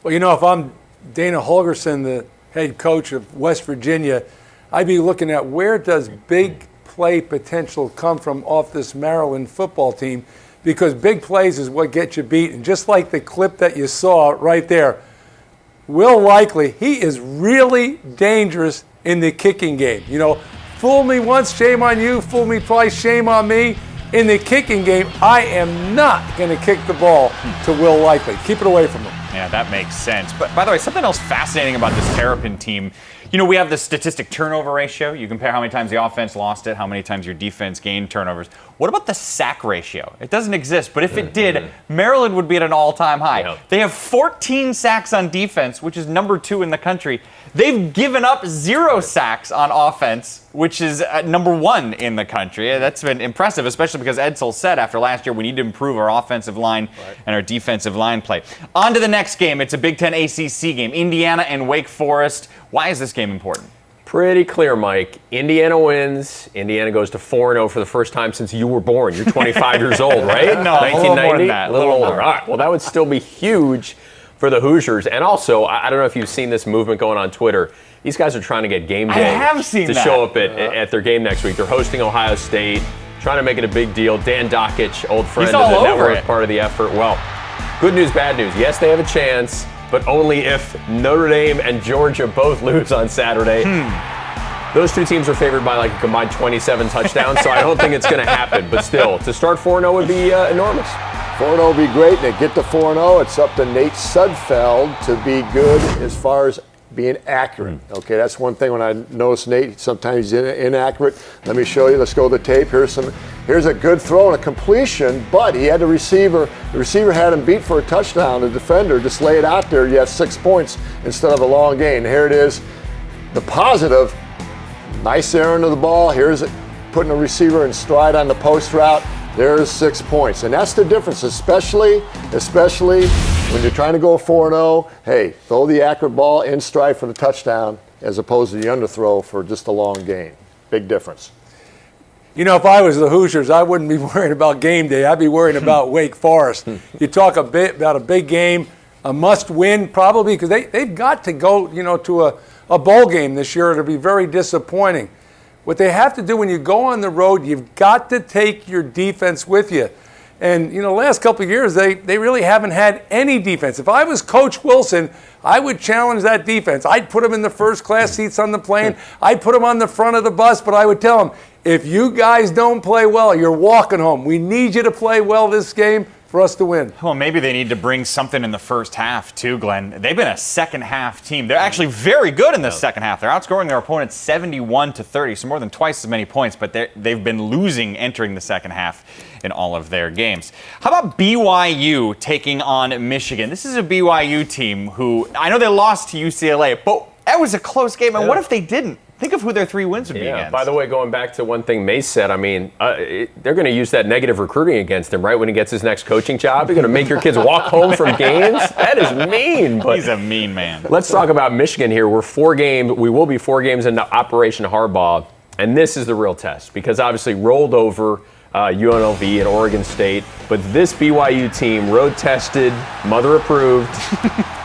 Well, if I'm Dana Holgorsen, the head coach of West Virginia, I'd be looking at where does big play potential come from off this Maryland football team, because big plays is what gets you beat. And just like the clip that you saw right there, Will Likely, he is really dangerous in the kicking game. Fool me once, shame on you. Fool me twice, shame on me. In the kicking game, I am not going to kick the ball to Will Likely. Keep it away from him. Yeah, that makes sense. But by the way, something else fascinating about this Terrapin team, we have the statistic turnover ratio. You compare how many times the offense lost it, how many times your defense gained turnovers. What about the sack ratio? It doesn't exist, but if it did, Maryland would be at an all-time high. Yeah. They have 14 sacks on defense, which is number 2 in the country. They've given up 0 sacks on offense, which is number 1 in the country. That's been impressive, especially because Edsall said after last year we need to improve our offensive line and our defensive line play. On to the next game. It's a Big Ten ACC game. Indiana and Wake Forest. Why is this game important? Pretty clear, Mike. Indiana wins. Indiana goes to 4-0 for the first time since you were born. You're 25 years old, right? No, 1990? A little more than that. A little older. All right. Well, that would still be huge for the Hoosiers. And also, I don't know if you've seen this movement going on Twitter. These guys are trying to get game day to show up at their game next week. They're hosting Ohio State, trying to make it a big deal. Dan Dockich, old friend of the network, part of the effort. Well, good news, bad news. Yes, they have a chance, but only if Notre Dame and Georgia both lose on Saturday. Those 2 teams are favored by a combined 27 touchdowns, so I don't think it's going to happen. But still, to start 4-0 would be enormous. 4-0 would be great. They get to 4-0. It's up to Nate Sudfeld to be good as far as being accurate. Okay, that's one thing when I notice Nate, sometimes he's inaccurate. Let me show you. Let's go to the tape. Here's a good throw and a completion, but he had the receiver. The receiver had him beat for a touchdown. The defender just lay it out there. You have 6 points instead of a long gain. Here it is. The positive, nice errand of the ball. Here's it, putting the receiver in stride on the post route. There's 6 points. And that's the difference, especially when you're trying to go 4-0. Hey, throw the accurate ball in stride for the touchdown as opposed to the underthrow for just a long gain. Big difference. If I was the Hoosiers, I wouldn't be worried about game day. I'd be worried about Wake Forest. You talk about a big game, a must-win probably, because they've got to go, to a bowl game this year. It'll be very disappointing. What they have to do when you go on the road, you've got to take your defense with you. And, last couple of years, they really haven't had any defense. If I was Coach Wilson, I would challenge that defense. I'd put them in the first-class seats on the plane. I'd put them on the front of the bus, but I would tell them, if you guys don't play well, you're walking home. We need you to play well this game for us to win. Well, maybe they need to bring something in the first half, too, Glenn. They've been a second-half team. They're actually very good in the second half. They're outscoring their opponents 71-30, so more than twice as many points, but they've been losing entering the second half in all of their games. How about BYU taking on Michigan? This is a BYU team who, I know they lost to UCLA, but that was a close game, and what if they didn't? Think of who their 3 wins would be against. By the way, going back to one thing Mace said, I mean, they're going to use that negative recruiting against him, right, when he gets his next coaching job. You're going to make your kids walk home from games? That is mean. But he's a mean man. Let's talk about Michigan here. We will be 4 games into Operation Harbaugh, and this is the real test because obviously rolled over UNLV and Oregon State, but this BYU team, road-tested, mother-approved,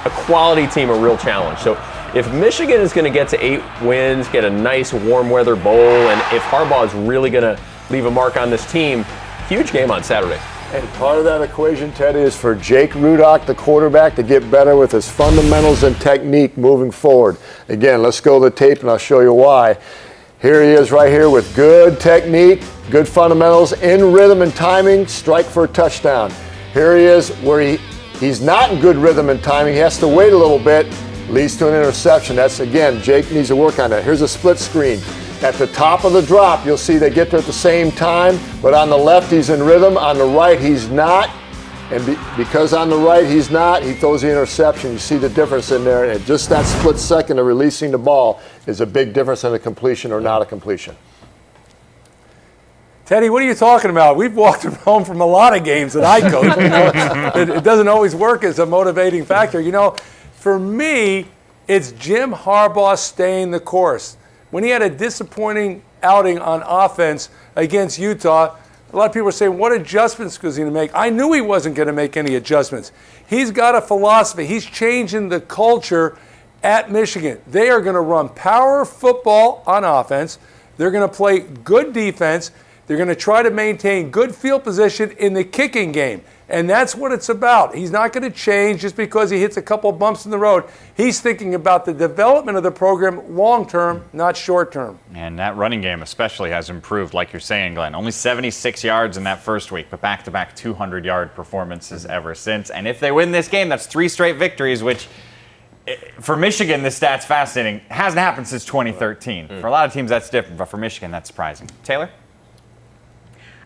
a quality team, a real challenge. So if Michigan is going to get to 8 wins, get a nice warm weather bowl, and if Harbaugh is really going to leave a mark on this team, huge game on Saturday. And part of that equation, Teddy, is for Jake Rudock, the quarterback, to get better with his fundamentals and technique moving forward. Again, let's go to the tape and I'll show you why. Here he is right here with good technique, good fundamentals, in rhythm and timing, strike for a touchdown. Here he is where he's not in good rhythm and timing. He has to wait a little bit. Leads to an interception. That's, again, Jake needs to work on that. Here's a split screen. At the top of the drop, you'll see they get there at the same time, but on the left, he's in rhythm. On the right, he's not. And because on the right, he's not, he throws the interception. You see the difference in there. And just that split second of releasing the ball is a big difference in a completion or not a completion. Teddy, what are you talking about? We've walked home from a lot of games that I coach. It doesn't always work as a motivating factor. For me, it's Jim Harbaugh staying the course. When he had a disappointing outing on offense against Utah, a lot of people are saying, what adjustments was he going to make? I knew he wasn't going to make any adjustments. He's got a philosophy. He's changing the culture at Michigan. They are going to run power football on offense. They're going to play good defense. They're going to try to maintain good field position in the kicking game. And that's what it's about. He's not going to change just because he hits a couple bumps in the road. He's thinking about the development of the program long-term, not short-term. And that running game especially has improved, like you're saying, Glenn. Only 76 yards in that first week, but back-to-back 200-yard performances ever since. And if they win this game, that's 3 straight victories, which for Michigan, this stat's fascinating. It hasn't happened since 2013. For a lot of teams, that's different, but for Michigan, that's surprising. Taylor?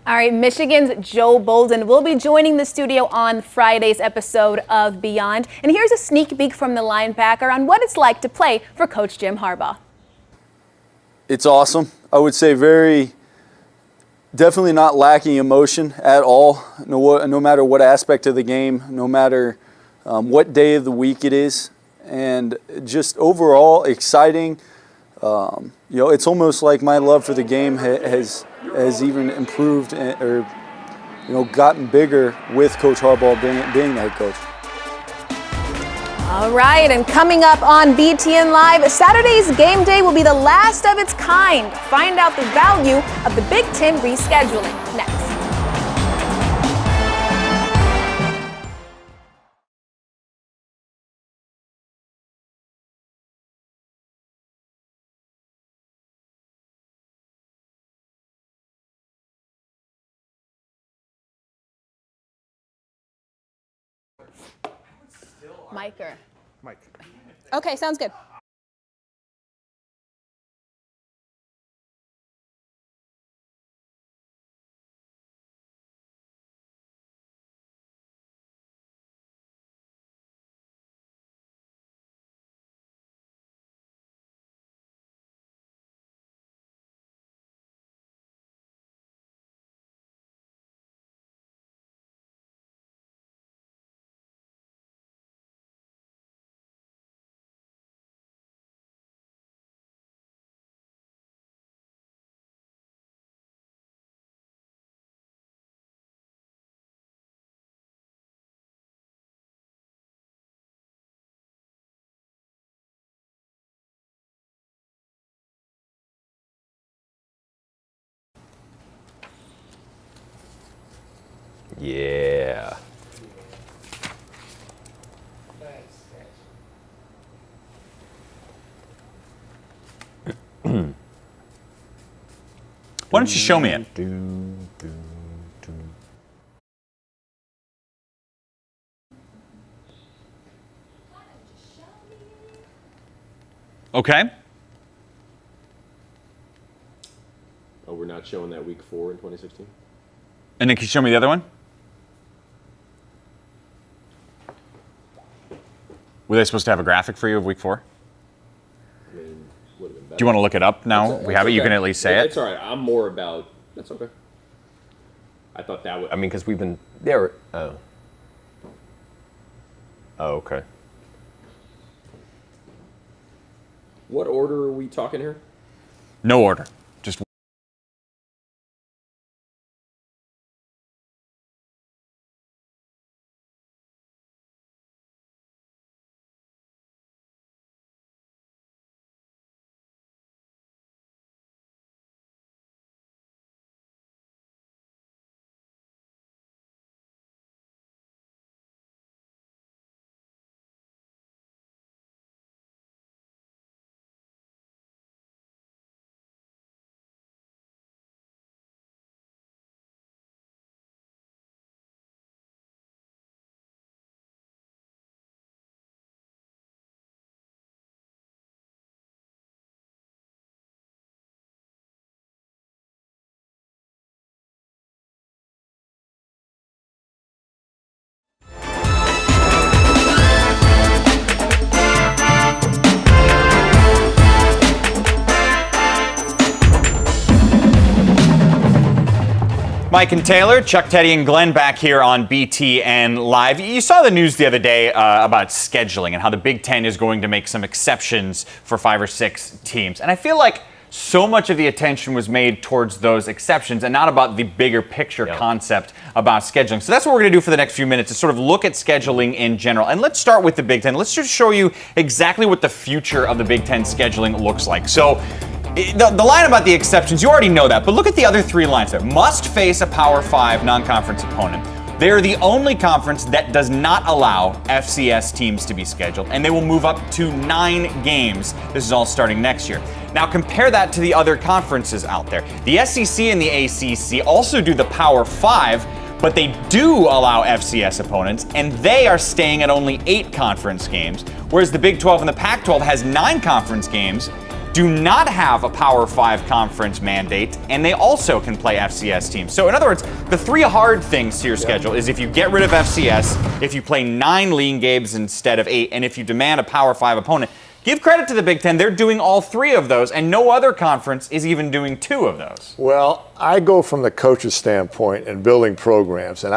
All right, Michigan's Joe Bolden will be joining the studio on Friday's episode of Beyond. And here's a sneak peek from the linebacker on what it's like to play for Coach Jim Harbaugh. It's awesome. I would say definitely not lacking emotion at all, no matter what aspect of the game, no matter what day of the week it is. And just overall exciting. It's almost like my love for the game has even improved or gotten bigger with Coach Harbaugh being the head coach. All right, and coming up on BTN Live, Saturday's game day will be the last of its kind. Find out the value of the Big Ten rescheduling next. Mike. Okay, sounds good. Yeah. Why don't you show me it? Okay. Oh, we're not showing that week 4 in 2016? And then can you show me the other one? Were they supposed to have a graphic for you of week 4? I mean, would have been better. Do you want to look it up now? We have it. You can at least say it. It's all right. I'm more about. That's okay. I thought that would. I mean, because we've been there. Oh. Oh, okay. What order are we talking here? No order. Just. Mike and Taylor, Chuck, Teddy, and Glenn back here on BTN Live. You saw the news the other day about scheduling and how the Big Ten is going to make some exceptions for 5 or 6 teams. And I feel like so much of the attention was made towards those exceptions and not about the bigger picture concept about scheduling. So that's what we're going to do for the next few minutes, is sort of look at scheduling in general. And let's start with the Big Ten. Let's just show you exactly what the future of the Big Ten scheduling looks like. So the line about the exceptions, you already know that, but look at the other 3 lines there. Must face a Power 5 non-conference opponent. They're the only conference that does not allow FCS teams to be scheduled, and they will move up to 9 games. This is all starting next year. Now compare that to the other conferences out there. The SEC and the ACC also do the Power 5, but they do allow FCS opponents, and they are staying at only 8 conference games, whereas the Big 12 and the Pac-12 has 9 conference games, do not have a Power 5 conference mandate, and they also can play FCS teams. So in other words, the 3 hard things to your schedule is if you get rid of FCS, if you play 9 league games instead of 8, and if you demand a Power 5 opponent. Give credit to the Big Ten. They're doing all 3 of those, and no other conference is even doing 2 of those. Well, I go from the coach's standpoint and building programs, and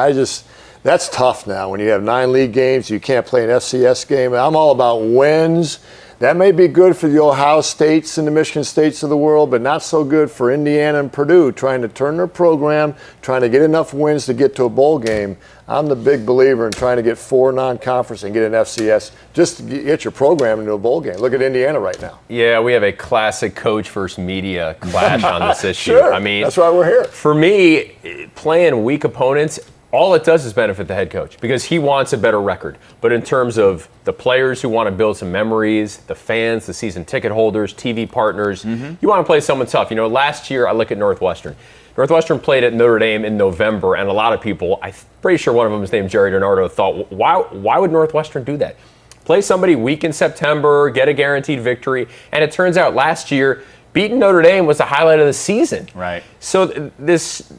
that's tough now when you have 9 league games, you can't play an FCS game. I'm all about wins. That may be good for the Ohio States and the Michigan States of the world, but not so good for Indiana and Purdue trying to turn their program, trying to get enough wins to get to a bowl game. I'm the big believer in trying to get 4 non-conference and get an FCS just to get your program into a bowl game. Look at Indiana right now. Yeah, we have a classic coach versus media clash on this issue. Sure, I mean, that's why we're here. For me, playing weak opponents, all it does is benefit the head coach because he wants a better record. But in terms of the players who want to build some memories, the fans, the season ticket holders, TV partners, you want to play someone tough. You know, last year I look at Northwestern. Northwestern played at Notre Dame in November, and a lot of people, I'm pretty sure one of them is named Jerry Donardo, thought, why would Northwestern do that? Play somebody weak in September, get a guaranteed victory, and it turns out last year, beating Notre Dame was the highlight of the season. Right. So this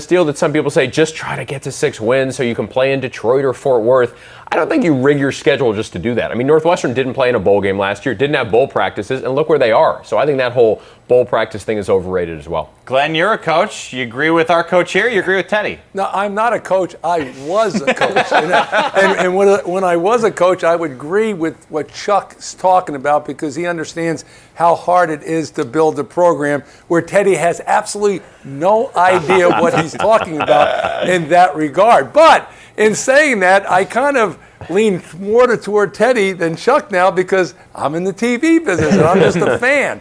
deal that some people say, just try to get to 6 wins so you can play in Detroit or Fort Worth. I don't think you rig your schedule just to do that. I mean, Northwestern didn't play in a bowl game last year, didn't have bowl practices, and look where they are. So I think that whole bowl practice thing is overrated as well. Glenn, you're a coach. You agree with our coach here? You agree with Teddy? No, I'm not a coach. I was a coach. and when I was a coach, I would agree with what Chuck's talking about because he understands how hard it is to build a program where Teddy has absolutely no idea what he's talking about in that regard. But in saying that, I kind of lean more toward Teddy than Chuck now because I'm in the TV business and I'm just a fan.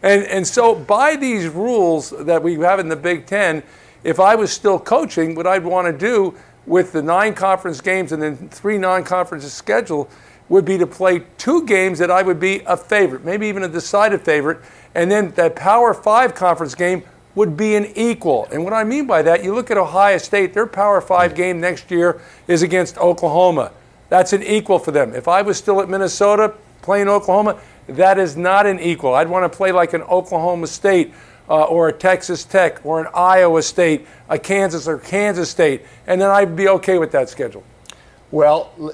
And so by these rules that we have in the Big Ten, if I was still coaching, what I'd want to do with the 9 conference games and then 3 non-conference schedule would be to play 2 games that I would be a favorite, maybe even a decided favorite, and then that Power 5 conference game would be an equal. And what I mean by that, you look at Ohio State, their Power 5 game next year is against Oklahoma. That's an equal for them. If I was still at Minnesota playing Oklahoma, that is not an equal. I'd want to play like an Oklahoma State or a Texas Tech or an Iowa State, a Kansas or Kansas State, and then I'd be okay with that schedule. Well,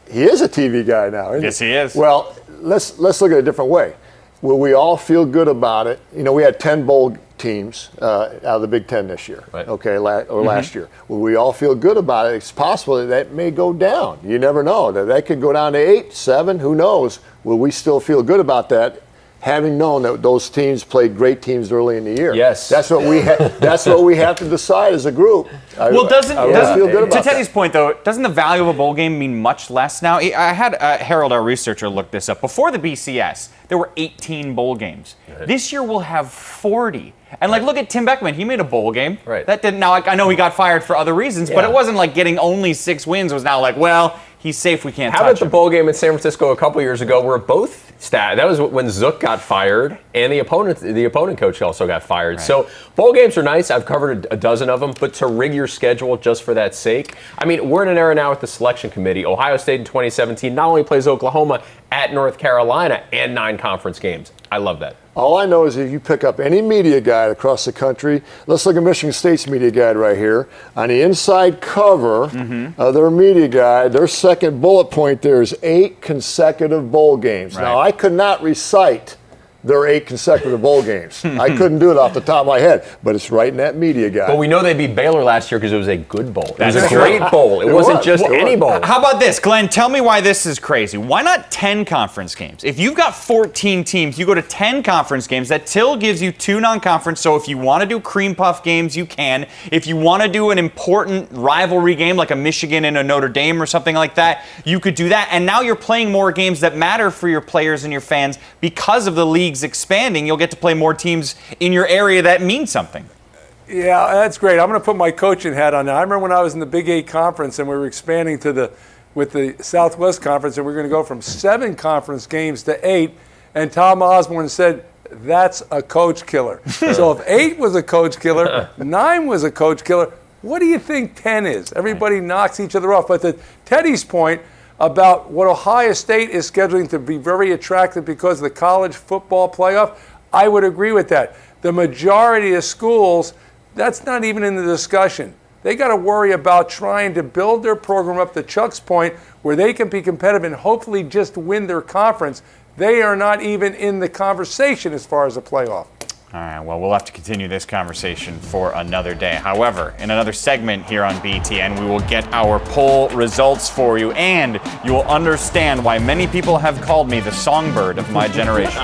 he is a TV guy now, isn't Yes, he is. Well, let's look at it a different way. Will we all feel good about it? You know, we had 10 bowl teams out of the Big Ten this year, right. okay, last year. Will we all feel good about it? It's possible that may go down. You never know. That could go down to 8, 7, who knows? Will we still feel good about that, having known that those teams played great teams early in the year? Yes. That's what we that's what we have to decide as a group. Well, doesn't feel good about to Teddy's point, though, doesn't the value of a bowl game mean much less now? I had Harold, our researcher, look this up. Before the BCS, there were 18 bowl games. Right. This year we'll have 40. And look at Tim Beckman. He made a bowl game. Right. That didn't. Now, I know he got fired for other reasons, but Yeah. it wasn't like getting only 6 wins was now like, well, he's safe. We can't How touch about the him. bowl game in San Francisco a couple years ago where both that was when Zook got fired and the opponent coach also got fired. Right. So bowl games are nice. I've covered a dozen of them, but to rig your schedule just for that sake, I mean, we're in an era now with the selection committee. Ohio State in 2017 not only plays Oklahoma at North Carolina and 9 conference games. I love that. All I know is if you pick up any media guide across the country, let's look at Michigan State's media guide right here. On the inside cover of their media guide, their second bullet point there is 8 consecutive bowl games. Right. Now, I could not recite their 8 consecutive bowl games. I couldn't do it off the top of my head, but it's right in that media guide. But we know they beat Baylor last year because it was a good bowl. It was a That's great right. bowl. It wasn't just any bowl. How about this, Glenn? Tell me why this is crazy. Why not 10 conference games? If you've got 14 teams, you go to 10 conference games. That still gives you 2 non-conference. So if you want to do cream puff games, you can. If you want to do an important rivalry game like a Michigan and a Notre Dame or something like that, you could do that. And now you're playing more games that matter for your players and your fans because of the leagues expanding. You'll get to play more teams in your area that mean something. Yeah, that's great. I'm going to put my coaching hat on now. I remember when I was in the Big 8 conference and we were expanding with the Southwest Conference, and we were going to go from 7 conference games to 8, and Tom Osborne said, that's a coach killer. So if 8 was a coach killer, 9 was a coach killer, what do you think 10 is? Everybody knocks each other off. But to Teddy's point about what Ohio State is scheduling to be very attractive because of the college football playoff, I would agree with that. The majority of schools, that's not even in the discussion. They got to worry about trying to build their program up to Chuck's point where they can be competitive and hopefully just win their conference. They are not even in the conversation as far as the playoff. All right, well, we'll have to continue this conversation for another day. However, in another segment here on BTN, we will get our poll results for you, and you will understand why many people have called me the songbird of my generation.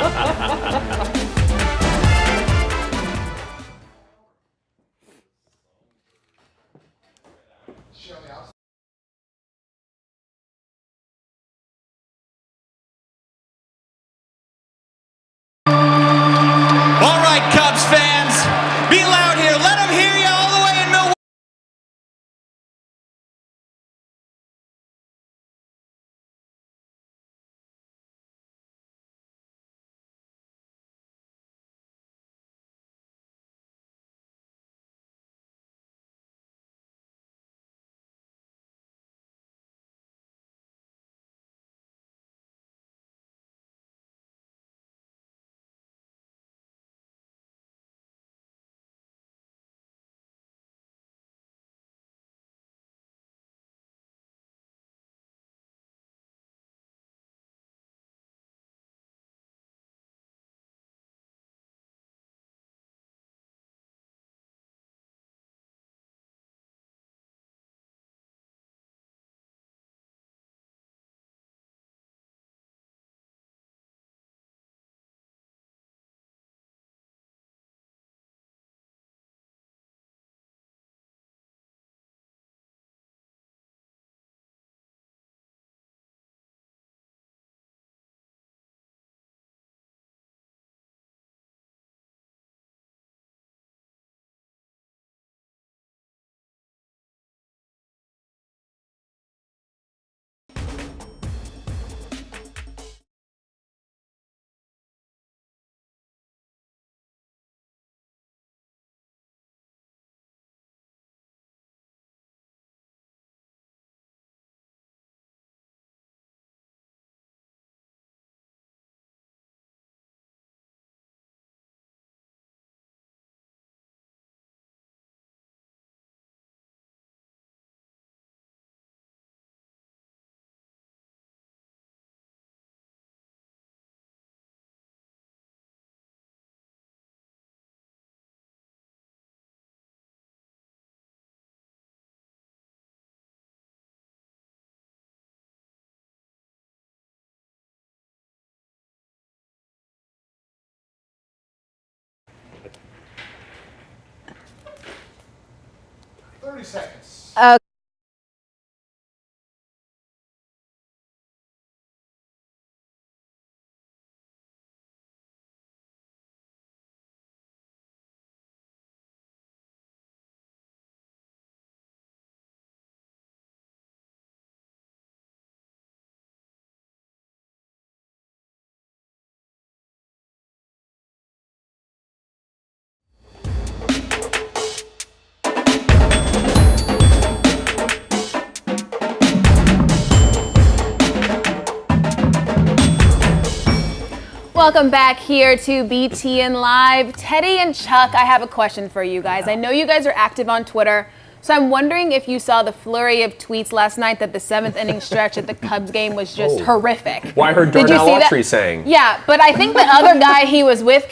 30 seconds. Welcome back here to BTN Live. Teddy and Chuck, I have a question for you guys. I know you guys are active on Twitter, so I'm wondering if you saw the flurry of tweets last night that the 7th inning stretch at the Cubs game was just horrific. Well, I heard Did you Darnell see that? Autry saying. Yeah, but I think the other guy he was with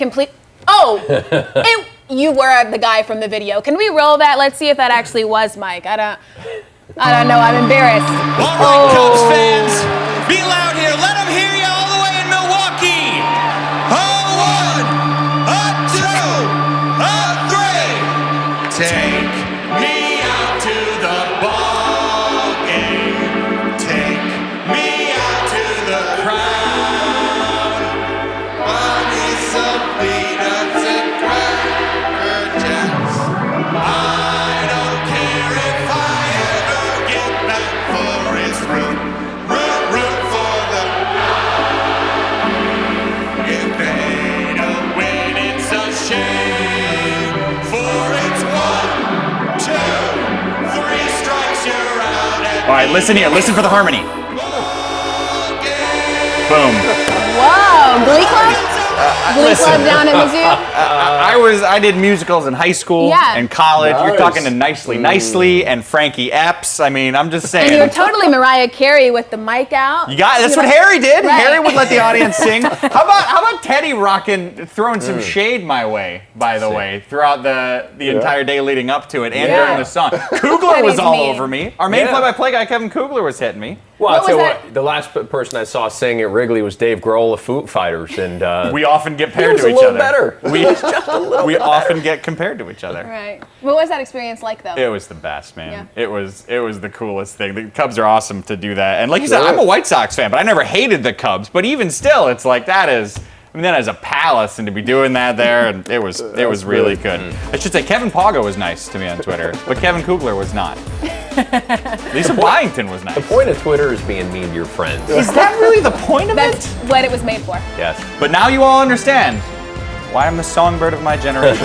you were the guy from the video. Can we roll that? Let's see if that actually was Mike. I don't know. I'm embarrassed. All right, Cubs fans, be loud here. Let them hear you all the way in Milwaukee. A 1, a 2, a 3. Take me out to the ball game. Take me out to the crowd. Buy me some peanuts and Cracker Jacks. I don't care if I ever get back Forest Root. Root for the. If they don't win, it's a shame. For it's 1, 2, 3 strikes, you're out. All right, listen here. Listen for the harmony. Boom. Whoa, Glee Club? Glee Club down in Mizzou? I did musicals in high school Yeah. and college. You're Nice. talking to Nicely and Frankie Epps. I mean, I'm just And saying. you were totally Mariah Carey with the mic out. That's what Harry did. Right. Harry would let the audience sing. How about Teddy throwing some shade my way, by the way, throughout the entire day leading up to it and Yeah. during the song. Kugler Teddy's was all mean. over me. Our main Yeah. play-by-play guy, Kevin Kugler, was hitting me. Well, What I'll tell you was what, the last person I saw sing at Wrigley was Dave Grohl of Foo Fighters, and We often get he paired was to a each little other. better. We often get compared to each other. Right. What was that experience like, though? It was the best, man. Yeah. It was the coolest thing. The Cubs are awesome to do that. And like you said, I'm a White Sox fan, but I never hated the Cubs. But even still, it's like that is a palace, and to be doing that there, and it was really good. I should say Kevin Poggo was nice to me on Twitter, but Kevin Kugler was not. Lisa Byington was nice. the point of Twitter is being mean to your friends. Is that really the point of That's it? what it was made for. Yes. But now you all understand why I'm the songbird of my generation.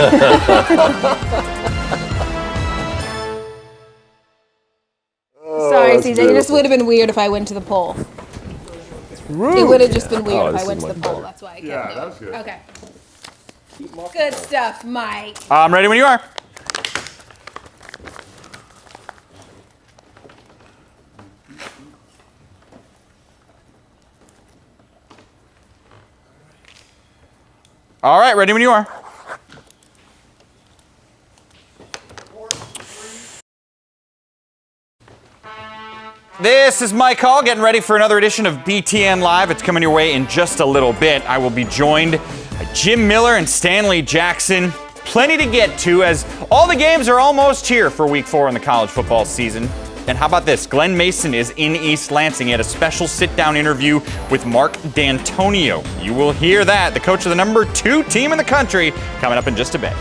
Sorry, CJ. It just would have been weird if I went to the poll. It would have just been weird if this I is went to the much poll. better. That's why I kept Yeah, doing that was it. good. Okay. Good stuff, Mike. I'm ready when you are. All right, ready when you are. This is Mike Hall, getting ready for another edition of BTN Live. It's coming your way in just a little bit. I will be joined by Jim Miller and Stanley Jackson. Plenty to get to as all the games are almost here for Week 4 in the college football season. And how about this? Glenn Mason is in East Lansing. He had a special sit-down interview with Mark D'Antonio. You will hear that, the coach of the number 2 team in the country, coming up in just a bit.